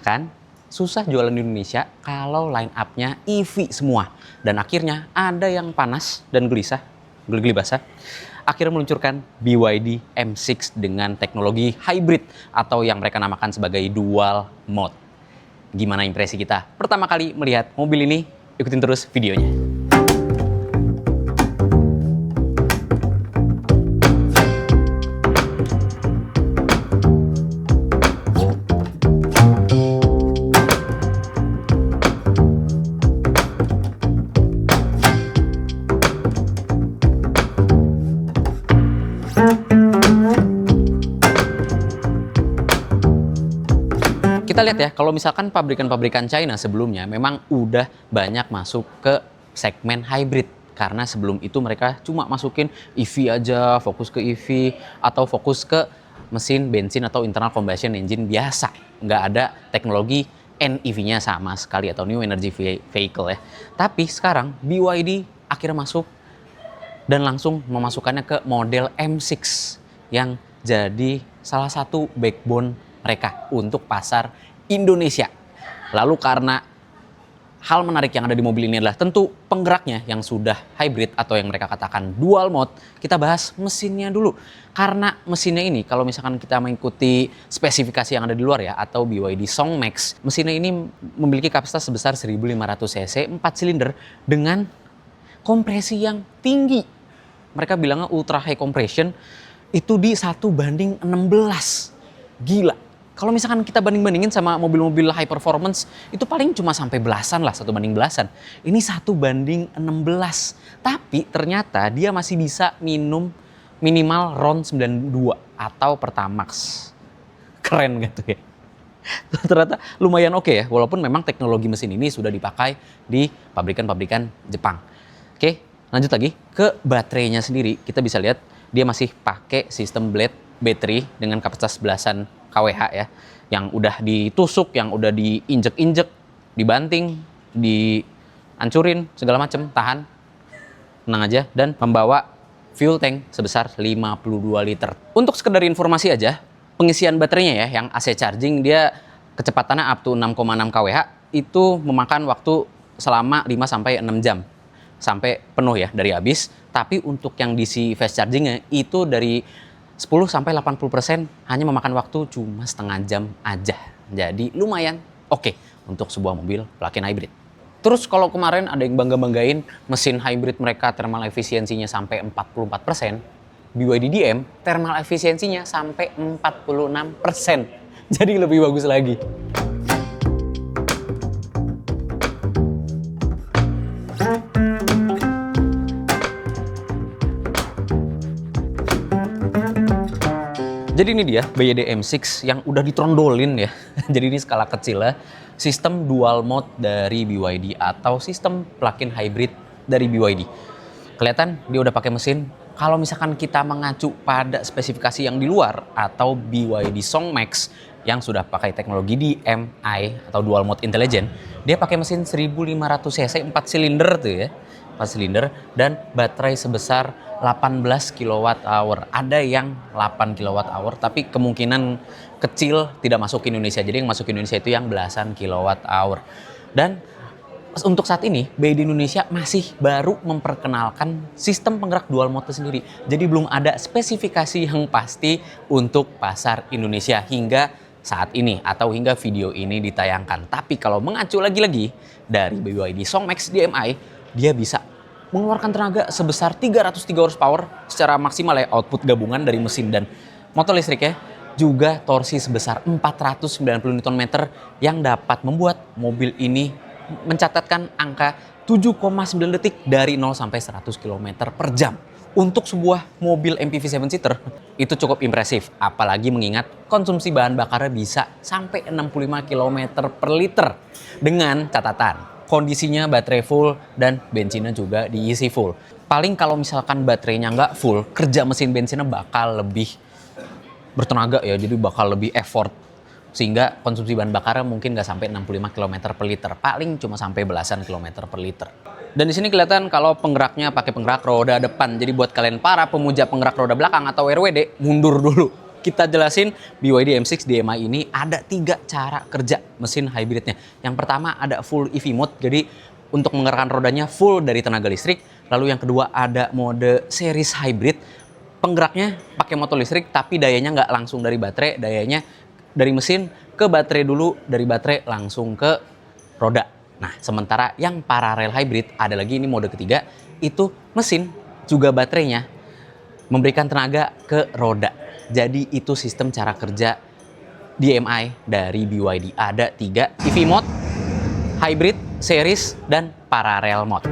kan? Susah jualan di Indonesia kalau line up-nya EV semua. Dan akhirnya ada yang panas dan gelisah, geli-geli basah, akhirnya meluncurkan BYD M6 dengan teknologi hybrid atau yang mereka namakan sebagai dual mode. Gimana impresi kita pertama kali melihat mobil ini? Ikutin terus videonya. Kita lihat ya, kalau misalkan pabrikan-pabrikan China sebelumnya memang udah banyak masuk ke segmen hybrid. Karena sebelum itu mereka cuma masukin EV aja, fokus ke EV, atau fokus ke mesin bensin atau internal combustion engine biasa. Nggak ada teknologi NEV-nya sama sekali atau New Energy Vehicle ya. Tapi sekarang BYD akhirnya masuk dan langsung memasukkannya ke model M6 yang jadi salah satu backbone mereka untuk pasar Indonesia. Lalu karena hal menarik yang ada di mobil ini adalah tentu penggeraknya yang sudah hybrid atau yang mereka katakan dual mode, kita bahas mesinnya dulu. Karena mesinnya ini kalau misalkan kita mengikuti spesifikasi yang ada di luar ya atau BYD Song Max, mesinnya ini memiliki kapasitas sebesar 1500 cc 4 silinder dengan kompresi yang tinggi. Mereka bilangnya ultra high compression itu di 1:16. Gila. Kalau misalkan kita banding-bandingin sama mobil-mobil high performance, itu paling cuma sampai belasan lah, 1:1000. Ini 1:16. Tapi ternyata dia masih bisa minum minimal RON 92 atau Pertamax. Keren gitu ya. Ternyata lumayan oke ya, walaupun memang teknologi mesin ini sudah dipakai di pabrikan-pabrikan Jepang. Oke, lanjut lagi ke baterainya sendiri. Kita bisa lihat dia masih pakai sistem blade battery dengan kapasitas belasan kWh ya, yang udah ditusuk, yang udah diinjek-injek, dibanting, dihancurin segala macam, tahan, tenang aja, dan membawa fuel tank sebesar 52 liter. Untuk sekedar informasi aja, pengisian baterainya ya, yang AC charging dia kecepatannya up to 6,6 kWh, itu memakan waktu selama 5-6 jam sampai penuh ya dari habis. Tapi untuk yang DC fast chargingnya itu dari 10-80% hanya memakan waktu cuma setengah jam aja. Jadi lumayan oke untuk sebuah mobil plug-in hybrid. Terus kalau kemarin ada yang bangga-banggain mesin hybrid mereka thermal efisiensinya sampai 44%, BYD DM thermal efisiensinya sampai 46%. Jadi lebih bagus lagi. Jadi ini dia BYD M6 yang udah ditrondolin ya. Jadi ini skala kecil ya. Sistem dual mode dari BYD atau sistem plug-in hybrid dari BYD. Kelihatan dia udah pakai mesin. Kalau misalkan kita mengacu pada spesifikasi yang di luar atau BYD Song Max yang sudah pakai teknologi DMI atau dual mode intelligent, dia pakai mesin 1500 cc 4 silinder tuh ya. 4 silinder dan baterai sebesar 18 kWh. Ada yang 8 kWh tapi kemungkinan kecil tidak masuk ke Indonesia. Jadi yang masuk ke Indonesia itu yang belasan kWh. Dan untuk saat ini BYD Indonesia masih baru memperkenalkan sistem penggerak dual mode sendiri. Jadi belum ada spesifikasi yang pasti untuk pasar Indonesia hingga saat ini atau hingga video ini ditayangkan. Tapi kalau mengacu lagi-lagi dari BYD Song Max DMI, dia bisa mengeluarkan tenaga sebesar 303 horsepower secara maksimal ya, output gabungan dari mesin dan motor listrik ya. Juga torsi sebesar 490 Nm yang dapat membuat mobil ini mencatatkan angka 7,9 detik dari 0 sampai 100 km per jam. Untuk sebuah mobil MPV 7-seater itu cukup impresif, apalagi mengingat konsumsi bahan bakarnya bisa sampai 65 km per liter. Dengan catatan kondisinya baterai full dan bensinnya juga diisi full. Paling kalau misalkan baterainya nggak full, kerja mesin bensinnya bakal lebih bertenaga ya, jadi bakal lebih effort. Sehingga konsumsi bahan bakarnya mungkin nggak sampai 65 km per liter, paling cuma sampai belasan kilometer per liter. Dan di sini kelihatan kalau penggeraknya pakai penggerak roda depan. Jadi buat kalian para pemuja penggerak roda belakang atau RWD, mundur dulu. kita jelasin BYD M6 DMI ini ada 3 cara kerja mesin hybridnya. Yang pertama ada full EV mode, jadi untuk menggerakkan rodanya full dari tenaga listrik. Lalu yang kedua ada mode series hybrid, penggeraknya pakai motor listrik tapi dayanya nggak langsung dari baterai, dayanya dari mesin ke baterai dulu, dari baterai langsung ke roda. Nah, sementara yang parallel hybrid ada lagi, ini mode ketiga, itu mesin juga baterainya memberikan tenaga ke roda. Jadi itu sistem cara kerja DMI dari BYD. Ada 3, EV mode, hybrid, series, dan parallel mode.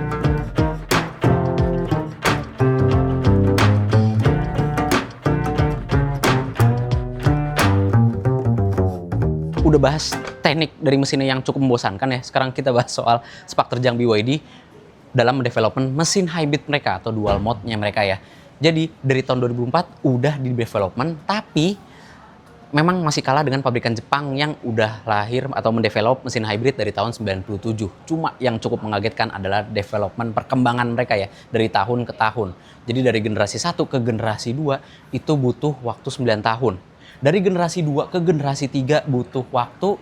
Udah bahas teknik dari mesinnya yang cukup membosankan ya. Sekarang kita bahas soal sepak terjang BYD dalam development mesin hybrid mereka atau dual mode-nya mereka ya. Jadi dari tahun 2004 udah di development, tapi memang masih kalah dengan pabrikan Jepang yang udah lahir atau mendevelop mesin hybrid dari tahun 97. Cuma yang cukup mengagetkan adalah development perkembangan mereka ya, dari tahun ke tahun. Jadi dari generasi 1 ke generasi 2 itu butuh waktu 9 tahun. Dari generasi 2 ke generasi 3 butuh waktu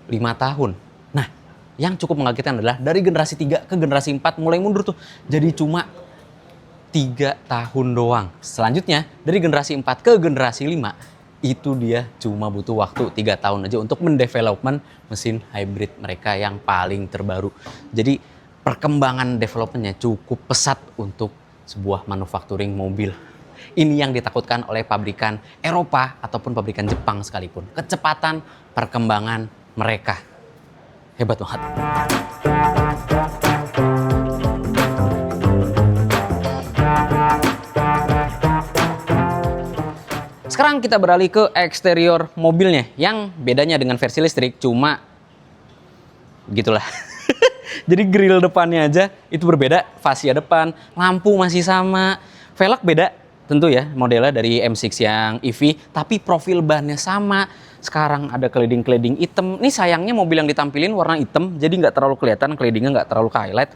5 tahun. Nah, yang cukup mengagetkan adalah dari generasi 3 ke generasi 4 mulai mundur tuh. Jadi cuma 3 tahun doang. Selanjutnya dari generasi 4 ke generasi 5 itu dia cuma butuh waktu 3 tahun aja untuk mendevelopment mesin hybrid mereka yang paling terbaru. Jadi perkembangan developmentnya cukup pesat untuk sebuah manufacturing mobil. Ini yang ditakutkan oleh pabrikan Eropa ataupun pabrikan Jepang sekalipun. Kecepatan perkembangan mereka. Hebat banget. Sekarang kita beralih ke eksterior mobilnya yang bedanya dengan versi listrik cuma gitulah. Jadi grill depannya aja itu berbeda, fascia depan, lampu masih sama, velg beda tentu ya modelnya dari M6 yang EV, tapi profil bannya sama. Sekarang ada cladding hitam. Ini sayangnya mobil yang ditampilin warna hitam, jadi nggak terlalu kelihatan, claddingnya nggak terlalu highlight.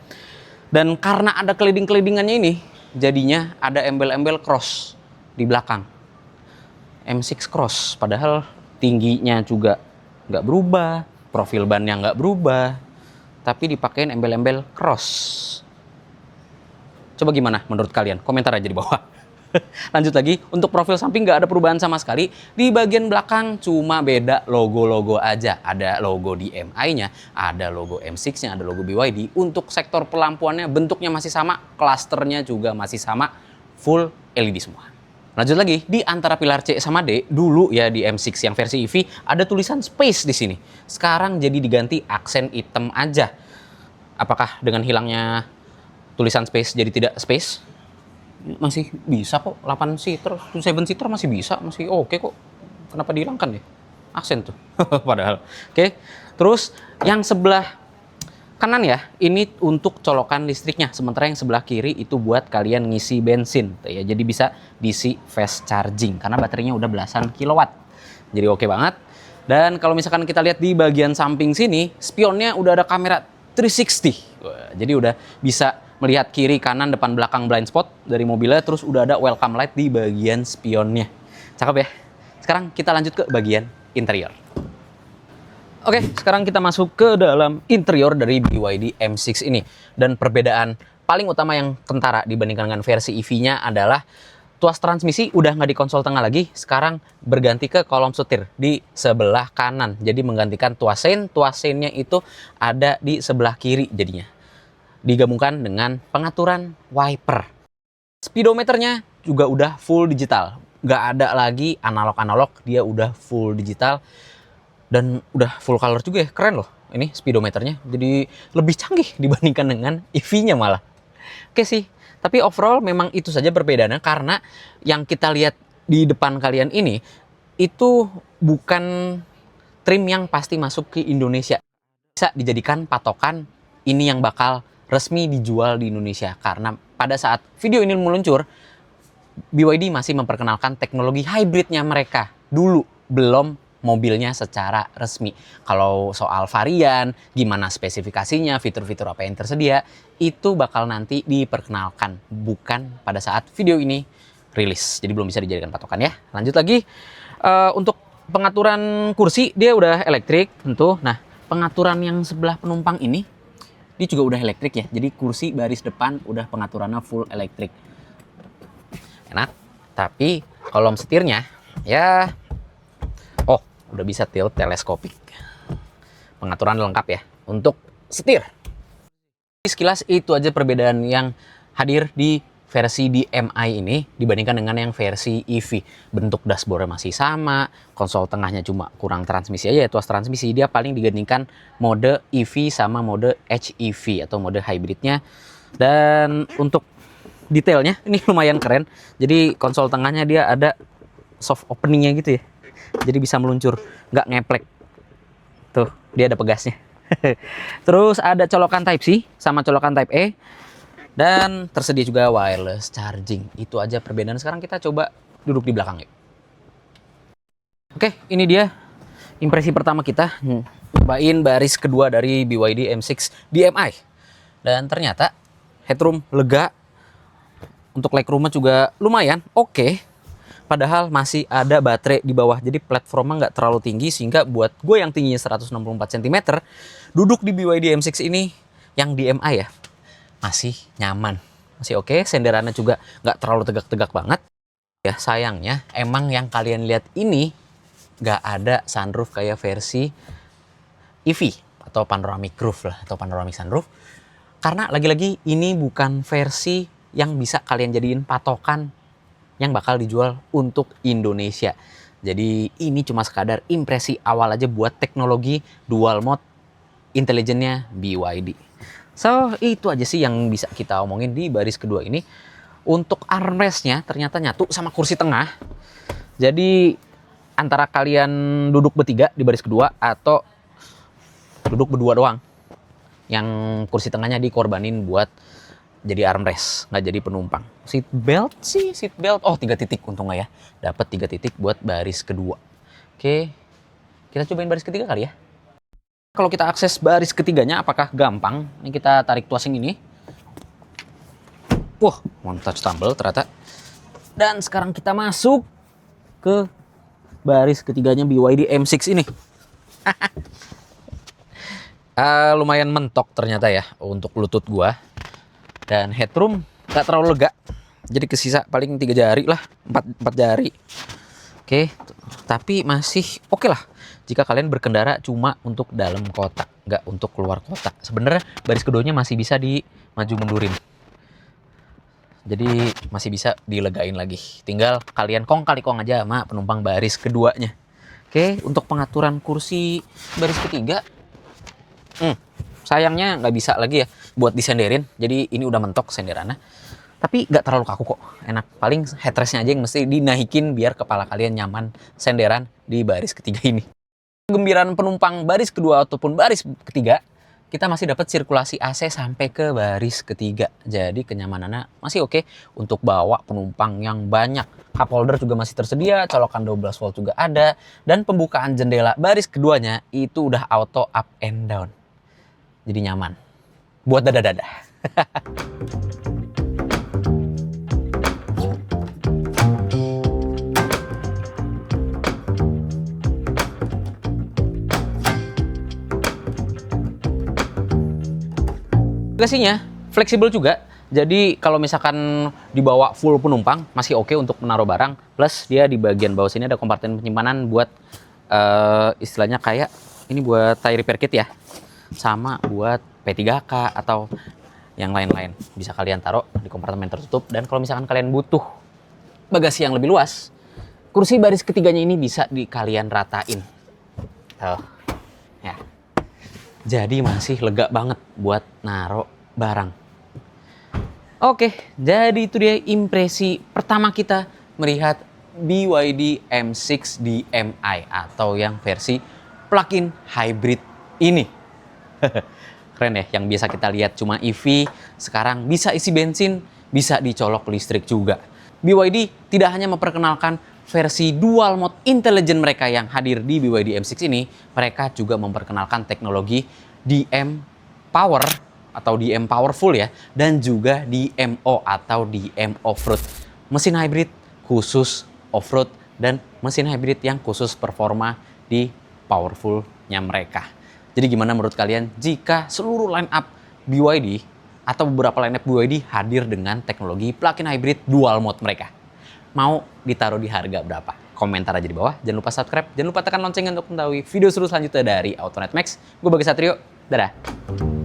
Dan karena ada claddingannya ini, jadinya ada embel-embel cross di belakang. M6 Cross, padahal tingginya juga nggak berubah, profil bannya nggak berubah, tapi dipakein embel-embel Cross. Coba gimana menurut kalian? Komentar aja di bawah. Lanjut lagi, untuk profil samping nggak ada perubahan sama sekali. Di bagian belakang cuma beda logo-logo aja. Ada logo DMI-nya, ada logo M6-nya, ada logo BYD. Untuk sektor pelampuannya bentuknya masih sama, klasternya juga masih sama, full LED semua. Lanjut lagi, di antara pilar C sama D, dulu ya di M6 yang versi EV ada tulisan space di sini. Sekarang jadi diganti aksen hitam aja. Apakah dengan hilangnya tulisan space jadi tidak space? Masih bisa kok, 8 seater, 7 seater masih bisa, masih oke kok. Kenapa dihilangkan ya? Aksen tuh. Padahal. Oke. Terus yang sebelah kanan ya, ini untuk colokan listriknya. Sementara yang sebelah kiri itu buat kalian ngisi bensin. Ya, jadi bisa DC fast charging karena baterainya udah belasan kilowatt. Jadi oke banget. Dan kalau misalkan kita lihat di bagian samping sini, spionnya udah ada kamera 360. Wah, jadi udah bisa melihat kiri, kanan, depan, belakang blind spot dari mobilnya. Terus udah ada welcome light di bagian spionnya. Cakep ya. Sekarang kita lanjut ke bagian interior. Oke, sekarang kita masuk ke dalam interior dari BYD M6 ini. Dan perbedaan paling utama yang kentara dibandingkan dengan versi EV-nya adalah tuas transmisi udah nggak di konsol tengah lagi. Sekarang berganti ke kolom setir di sebelah kanan. Jadi menggantikan tuas sein. Tuas seinnya itu ada di sebelah kiri jadinya. Digabungkan dengan pengaturan wiper. Speedometernya juga udah full digital. Nggak ada lagi analog-analog, dia udah full digital. Dan udah full color juga ya, keren loh ini speedometernya. Jadi lebih canggih dibandingkan dengan EV-nya malah. Oke sih, tapi overall memang itu saja perbedaannya karena yang kita lihat di depan kalian ini itu bukan trim yang pasti masuk ke Indonesia. Bisa dijadikan patokan ini yang bakal resmi dijual di Indonesia. Karena pada saat video ini meluncur, BYD masih memperkenalkan teknologi hybridnya mereka. Dulu belum mobilnya secara resmi. Kalau soal varian, gimana spesifikasinya, fitur-fitur apa yang tersedia, itu bakal nanti diperkenalkan. Bukan pada saat video ini rilis. Jadi belum bisa dijadikan patokan ya. Lanjut lagi, untuk pengaturan kursi dia udah elektrik tentu. Nah, pengaturan yang sebelah penumpang ini dia juga udah elektrik ya. Jadi kursi baris depan udah pengaturannya full elektrik. Enak. Tapi kolom setirnya ya, oh udah bisa tilt teleskopik. Pengaturan lengkap ya untuk setir. Sekilas itu aja perbedaan yang hadir di versi DMI ini dibandingkan dengan yang versi EV. Bentuk dashboardnya masih sama, konsol tengahnya cuma kurang transmisi aja ya, tuas transmisi. Dia paling digandingkan mode EV sama mode HEV atau mode hybridnya. Dan untuk detailnya ini lumayan keren. Jadi konsol tengahnya dia ada soft openingnya gitu ya. Jadi bisa meluncur, nggak ngeplek. Tuh, dia ada pegasnya. Terus ada colokan Type C sama colokan Type E. Dan tersedia juga wireless charging. Itu aja perbedaan. Sekarang kita coba duduk di belakang yuk. Oke, ini dia impresi pertama kita. Cobain baris kedua dari BYD M6 DMI. Dan ternyata headroom lega. Untuk legroomnya juga lumayan oke. Padahal masih ada baterai di bawah. Jadi platformnya nggak terlalu tinggi. Sehingga buat gue yang tingginya 164 cm. Duduk di BYD M6 ini yang DMI ya, masih nyaman, masih oke. Senderannya juga nggak terlalu tegak-tegak banget. Ya sayangnya emang yang kalian lihat ini nggak ada sunroof kayak versi EV atau panoramic roof lah, atau panoramic sunroof. Karena lagi-lagi ini bukan versi yang bisa kalian jadiin patokan yang bakal dijual untuk Indonesia. Jadi ini cuma sekadar impresi awal aja buat teknologi dual mode intelijennya BYD. So, itu aja sih yang bisa kita omongin di baris kedua ini. Untuk armrestnya ternyata nyatu sama kursi tengah. Jadi, antara kalian duduk bertiga di baris kedua atau duduk berdua doang. Yang kursi tengahnya dikorbanin buat jadi armrest, nggak jadi penumpang. Seat belt sih, seat belt. Oh, 3 titik untungnya ya. Dapat 3 titik buat baris kedua. Oke, kita cobain baris ketiga kali ya. Kalau kita akses baris ketiganya apakah gampang? Ini kita tarik tuasing ini. Wah, one touch tumble ternyata. Dan sekarang kita masuk ke baris ketiganya BYD M6 ini. Lumayan mentok ternyata ya untuk lutut gua. Dan headroom gak terlalu lega. Jadi kesisa paling 3 jari lah, 4 jari. Oke, tapi masih oke lah jika kalian berkendara cuma untuk dalam kota, nggak untuk keluar kota. Sebenarnya baris keduanya masih bisa di maju mundurin. Jadi masih bisa dilegain lagi. Tinggal kalian kong kali kong aja sama penumpang baris keduanya. Oke, untuk pengaturan kursi baris ketiga, sayangnya nggak bisa lagi ya buat disenderin. Jadi ini udah mentok senderannya. Tapi nggak terlalu kaku kok, enak. Paling headrestnya aja yang mesti dinaikin biar kepala kalian nyaman senderan di baris ketiga ini. Kegembiraan penumpang baris kedua ataupun baris ketiga, kita masih dapat sirkulasi AC sampai ke baris ketiga. Jadi kenyamanannya masih oke untuk bawa penumpang yang banyak. Cup holder juga masih tersedia, colokan 12 volt juga ada, dan pembukaan jendela baris keduanya itu udah auto up and down. Jadi nyaman buat dada-dada. Bagasinya fleksibel juga. Jadi kalau misalkan dibawa full penumpang masih oke untuk menaruh barang. Plus dia di bagian bawah sini ada kompartemen penyimpanan buat istilahnya kayak ini buat tire repair kit ya. Sama buat P3K atau yang lain-lain. Bisa kalian taruh di kompartemen tertutup. Dan kalau misalkan kalian butuh bagasi yang lebih luas, kursi baris ketiganya ini bisa kalian ratain. Tuh. Ya. Jadi masih lega banget buat naruh barang. Oke, jadi itu dia impresi pertama kita melihat BYD M6 DMI atau yang versi plug-in hybrid ini. Keren ya, yang biasa kita lihat cuma EV, sekarang bisa isi bensin, bisa dicolok listrik juga. BYD tidak hanya memperkenalkan versi dual mode intelligent mereka yang hadir di BYD M6 ini, mereka juga memperkenalkan teknologi DM Power atau DM Powerful ya, dan juga DMO atau DM Off-Road. Mesin hybrid khusus off-road dan mesin hybrid yang khusus performa di powerful-nya mereka. Jadi gimana menurut kalian jika seluruh line up BYD atau beberapa line up BYD hadir dengan teknologi plug-in hybrid dual mode mereka? Mau ditaruh di harga berapa? Komentar aja di bawah. Jangan lupa subscribe, jangan lupa tekan loncengnya untuk mengetahui video seru selanjutnya dari Autonet Max. Gue Bagas Satrio, dadah.